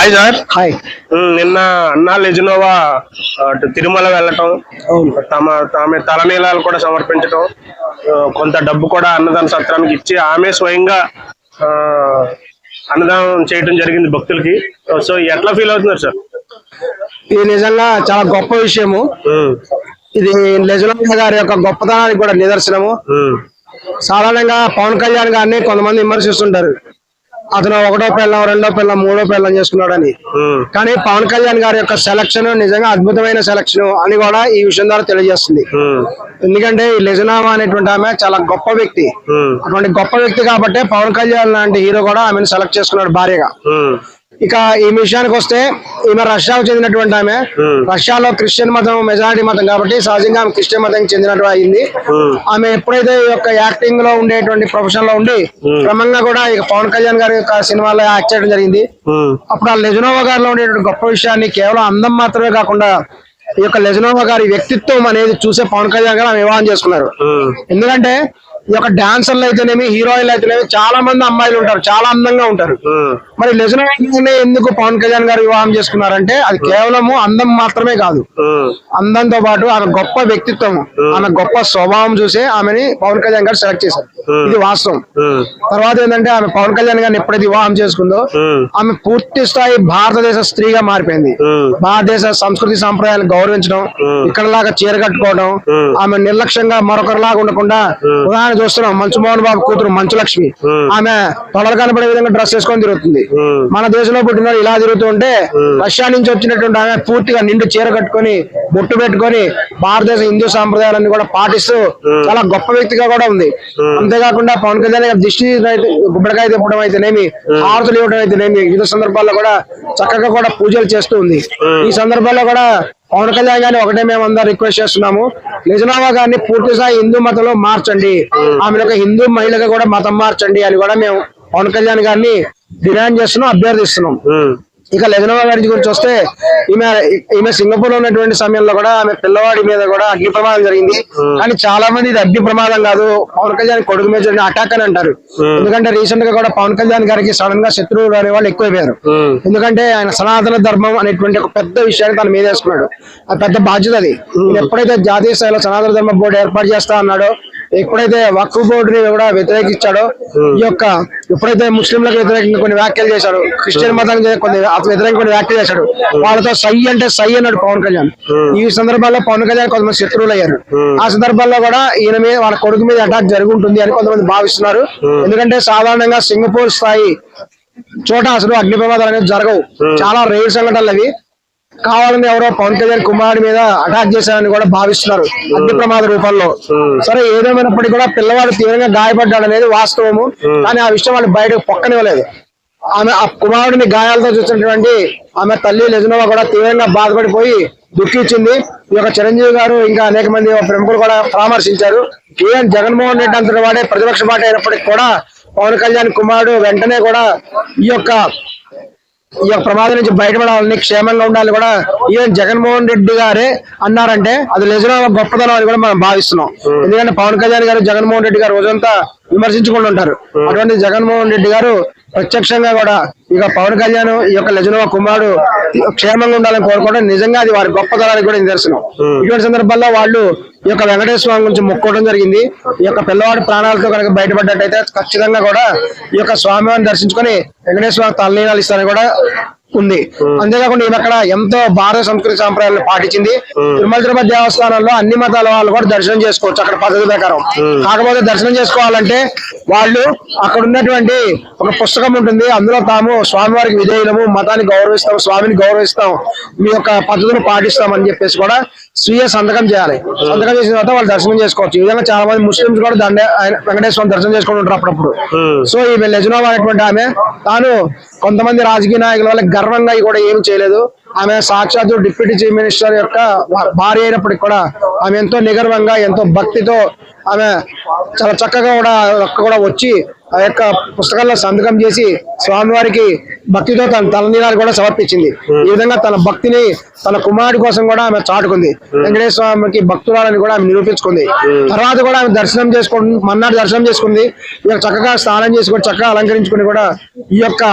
Hi sir. Hi. నిన్న అన్నా Lezhneva Tirumala వెళ్ళటం, ఆమె తలనీలాలు కూడా సమర్పించటం, కొంత డబ్బు కూడా అన్నదాన సత్రానికి ఇచ్చి ఆమె స్వయంగా అన్నదానం చేయడం జరిగింది భక్తులకి. సో ఎట్లా ఫీల్ అవుతున్నారు సార్? ఇది నిజంగా చాలా గొప్ప విషయము. ఇది లెజినోవా గారి యొక్క గొప్పతనానికి కూడా నిదర్శనము. సాధారణంగా పవన్ కళ్యాణ్ గారిని కొంతమంది విమర్శిస్తుంటారు, అతను ఒకటో పిల్లం, రెండో పిల్లం, మూడో పిల్లం చేసుకున్నాడని. కానీ పవన్ కళ్యాణ్ గారి యొక్క సెలక్షన్ నిజంగా అద్భుతమైన సెలక్షన్ అని కూడా ఈ విషయం ద్వారా తెలియజేస్తుంది. ఎందుకంటే ఈ లెజినోవా అనేటువంటి ఆమె చాలా గొప్ప వ్యక్తి. అటువంటి గొప్ప వ్యక్తి కాబట్టి పవన్ కళ్యాణ్ లాంటి హీరో కూడా ఆమెను సెలెక్ట్ చేసుకున్నాడు భార్యగా. ఇక ఈ విషయానికి వస్తే, ఈమె రష్యాకు చెందినటువంటి ఆమె. రష్యాలో క్రిస్టియన్ మతం మెజారిటీ మతం కాబట్టి సహజంగా ఆమె క్రిస్టియన్ మతం చెందినట్టు అయింది. ఆమె ఎప్పుడైతే ఈ యొక్క యాక్టింగ్ లో ఉండేటువంటి ప్రొఫెషన్ లో ఉండి క్రమంగా కూడా ఇక పవన్ కళ్యాణ్ గారి యొక్క సినిమాలో యాక్ట్ చేయడం జరిగింది. అప్పుడు ఆ లెజినోవా గారిలో ఉండేటువంటి గొప్ప విషయాన్ని కేవలం అందం మాత్రమే కాకుండా ఈ యొక్క లెజినోవా గారి వ్యక్తిత్వం అనేది చూసే పవన్ కళ్యాణ్ గారు ఆమె వివాహం చేసుకున్నారు. ఎందుకంటే ఈ యొక్క డాన్సర్లు అయితేనేమి, హీరోయిన్లు అయితేనేమి చాలా మంది అమ్మాయిలు ఉంటారు, చాలా అందంగా ఉంటారు. మరి లెజినోవా ఎందుకు పవన్ కళ్యాణ్ గారు వివాహం చేసుకున్నారంటే అది కేవలము అందం మాత్రమే కాదు, అందంతో పాటు ఆమె గొప్ప వ్యక్తిత్వం, ఆమె గొప్ప స్వభావం చూసే ఆమెని పవన్ కళ్యాణ్ గారు సెలెక్ట్ చేశారు. ఇది వాస్తవం. తర్వాత ఏంటంటే ఆమె పవన్ కళ్యాణ్ గారిని ఎప్పుడైతే వివాహం చేసుకుందో ఆమె పూర్తి స్థాయి భారతదేశ స్త్రీగా మారిపోయింది. భారతదేశ సంస్కృతి సాంప్రదాయాలను గౌరవించడం, ఇక్కడలాగా చీర కట్టుకోవడం, ఆమె నిర్లక్ష్యంగా మరొకరిలాగా ఉండకుండా, ఉదాహరణ చూస్తున్నాం మంచు మోహన్ బాబు కూతురు మంచు లక్ష్మి, ఆమె తొడలు కనబడే విధంగా డ్రెస్ వేసుకొని తిరుగుతుంది. మన దేశంలో పుట్టిన ఇలా తిరుగుతుంటే రష్యా నుంచి వచ్చినటువంటి ఆమె పూర్తిగా నిండు చీర కట్టుకొని బొట్టు పెట్టుకొని భారతదేశ హిందూ సాంప్రదాయాలన్నీ కూడా పాటిస్తూ చాలా గొప్ప వ్యక్తిగా కూడా ఉంది. అంతేకాకుండా పవన్ కళ్యాణ్ గారి దిష్టి గుబ్బడికాయ తిప్పడం అయితేనేమి, హారతులు ఇవ్వడం అయితేనేమి, వివిధ సందర్భాల్లో కూడా చక్కగా కూడా పూజలు చేస్తూ ఉంది. ఈ సందర్భాల్లో కూడా పవన్ కళ్యాణ్ గారిని ఒకటే మేము అందరూ రిక్వెస్ట్ చేస్తున్నాము, లెజినోవా గారిని పూర్తిగా హిందూ మతంలో మార్చండి, ఆమె ఒక హిందూ మహిళగా కూడా మతం మార్చండి అని కూడా మేము పవన్ కళ్యాణ్ గారిని డిమాండ్ చేస్తున్నాం, అభ్యర్థిస్తున్నాం. ఇక లెజినోవా గారి గురించి వస్తే, ఈమె సింగపూర్ లో ఉన్నటువంటి సమయంలో కూడా ఆమె పిల్లవాడి మీద కూడా అగ్ని ప్రమాదం జరిగింది. కానీ చాలా మంది ఇది అగ్ని ప్రమాదం కాదు, పవన్ కళ్యాణ్ కొడుకు మీద జరిగిన అటాక్ అని అంటారు. ఎందుకంటే రీసెంట్ గా కూడా పవన్ కళ్యాణ్ గారికి సడన్ గా శత్రువులు అనే వాళ్ళు ఎక్కువైపోయారు. ఎందుకంటే ఆయన సనాతన ధర్మం అనేటువంటి ఒక పెద్ద విషయాన్ని తన మీద వేసుకున్నాడు. ఆ పెద్ద బాధ్యత అది. ఎప్పుడైతే జాతీయ స్థాయిలో సనాతన ధర్మ బోర్డు ఏర్పాటు చేస్తా అన్నాడో, ఎప్పుడైతే వక్ఫ్ బోర్డుని కూడా వ్యతిరేకించాడో, ఈ యొక్క ఎప్పుడైతే ముస్లింలకు వ్యతిరేకంగా కొన్ని వ్యాఖ్యలు చేశాడు, క్రిస్టియన్ మతానికి వ్యతిరేకంగా కొన్ని వ్యాఖ్యలు చేశాడు, వాళ్ళతో సై అంటే సై అన్నాడు పవన్ కళ్యాణ్. ఈ సందర్భాల్లో పవన్ కళ్యాణ్ కొంతమంది శత్రువులు అయ్యారు. ఆ సందర్భాల్లో కూడా ఈయన మీద, వాళ్ళ కొడుకు మీద అటాక్ జరుగుంటుంది అని కొంతమంది భావిస్తున్నారు. ఎందుకంటే సాధారణంగా సింగపూర్ స్థాయి చోట అసలు అగ్ని ప్రమాదాలు అనేది జరగవు, చాలా రేర్ సంఘటనలు అవి. కావాలని ఎవరో పవన్ కళ్యాణ్ కుమారుడి మీద అటాక్ చేశారని కూడా భావిస్తున్నారు అగ్ని ప్రమాద రూపంలో. సరే, ఏదేమైనప్పటికీ కూడా పిల్లవాడు తీవ్రంగా గాయపడ్డాడు అనేది వాస్తవము. కానీ ఆ విషయం వాళ్ళు బయటకు పొక్కనివ్వలేదు. ఆమె ఆ కుమారుడిని గాయాలతో చూసినటువంటి ఆమె తల్లి లెజినోవా కూడా తీవ్రంగా బాధపడిపోయి దుఃఖించింది. ఈ యొక్క చిరంజీవి గారు ఇంకా అనేక మంది ప్రముఖులు కూడా పరామర్శించారు. ఈవెన్ జగన్మోహన్ రెడ్డి అంతటి వాడే ప్రతిపక్ష పార్టీ అయినప్పటికీ కూడా పవన్ కళ్యాణ్ కుమారుడు వెంటనే కూడా ఈ యొక్క ప్రమాదం నుంచి బయటపడాలని, క్షేమంగా ఉండాలని కూడా ఈవెన్ జగన్మోహన్ రెడ్డి గారే అన్నారంటే అది లెజినోవా గొప్పతనం అని కూడా మనం భావిస్తున్నాం. ఎందుకంటే పవన్ కళ్యాణ్ గారు, జగన్మోహన్ రెడ్డి గారు రోజంతా విమర్శించుకుంటూ ఉంటారు. అటువంటి జగన్మోహన్ రెడ్డి గారు ప్రత్యక్షంగా కూడా ఇక పవన్ కళ్యాణ్ ఈ యొక్క లెజినోవా కుమారుడు క్షేమంగా ఉండాలని కోరుకోవడం నిజంగా అది వారి గొప్పతనానికి కూడా నిదర్శనం. ఇటువంటి సందర్భాల్లో వాళ్ళు ఈ యొక్క వెంకటేశ్వర స్వామి గురించి మొక్కోవడం జరిగింది. ఈ యొక్క పిల్లవాడి ప్రాణాలతో కనుక బయటపడ్డట్టయితే ఖచ్చితంగా కూడా ఈ యొక్క స్వామివారిని దర్శించుకొని వెంకటేశ్వర స్వామి తలనీలాలు ఇస్తారని కూడా ఉంది. అంతేకాకుండా ఈమె అక్కడ ఎంతో భారత సంస్కృతి సాంప్రదాయాలను పాటించింది. తిరుమల దేవస్థానంలో అన్ని మతాల వాళ్ళు కూడా దర్శనం చేసుకోవచ్చు అక్కడ పద్ధతి ప్రకారం. కాకపోతే దర్శనం చేసుకోవాలంటే వాళ్ళు అక్కడ ఉన్నటువంటి ఒక పుస్తకం ఉంటుంది, అందులో తాము స్వామివారికి విధేయులము, మతాన్ని గౌరవిస్తాం, స్వామిని గౌరవిస్తాం, మీ యొక్క పద్ధతులు పాటిస్తాం అని చెప్పేసి కూడా స్వీయ సంతకం చేయాలి. సంతకం చేసిన తర్వాత వాళ్ళు దర్శనం చేసుకోవచ్చు. ఈ విధంగా చాలా మంది ముస్లింస్ కూడా వెంకటేశ్వర దర్శనం చేసుకుని ఉంటారు అప్పుడప్పుడు. సో ఈ లెజినోవా అనేటువంటి ఆమె తాను కొంతమంది రాజకీయ నాయకుల వల్ల గర్వంగా కూడా ఏమి చేయలేదు. ఆమె సాక్షాత్తు డిప్యూటీ చీఫ్ మినిస్టర్ యొక్క భార్య అయినప్పటికీ కూడా ఆమె ఎంతో నిగర్వంగా, ఎంతో భక్తితో ఆమె చాలా చక్కగా కూడా వచ్చి ఆ యొక్క పుస్తకాల్లో సంతకం చేసి స్వామివారికి భక్తితో తన తలనీలాలు కూడా సమర్పించింది. ఈ విధంగా తన భక్తిని తన కుమారుడి కోసం కూడా ఆమె చాటుకుంది. వెంకటేశ్వర స్వామికి భక్తురాలని కూడా ఆమె నిరూపించుకుంది. తర్వాత కూడా ఆమె దర్శనం చేసుకుని మన్నాడు దర్శనం చేసుకుంది. ఇక చక్కగా స్నానం చేసుకొని చక్కగా అలంకరించుకుని కూడా ఈ యొక్క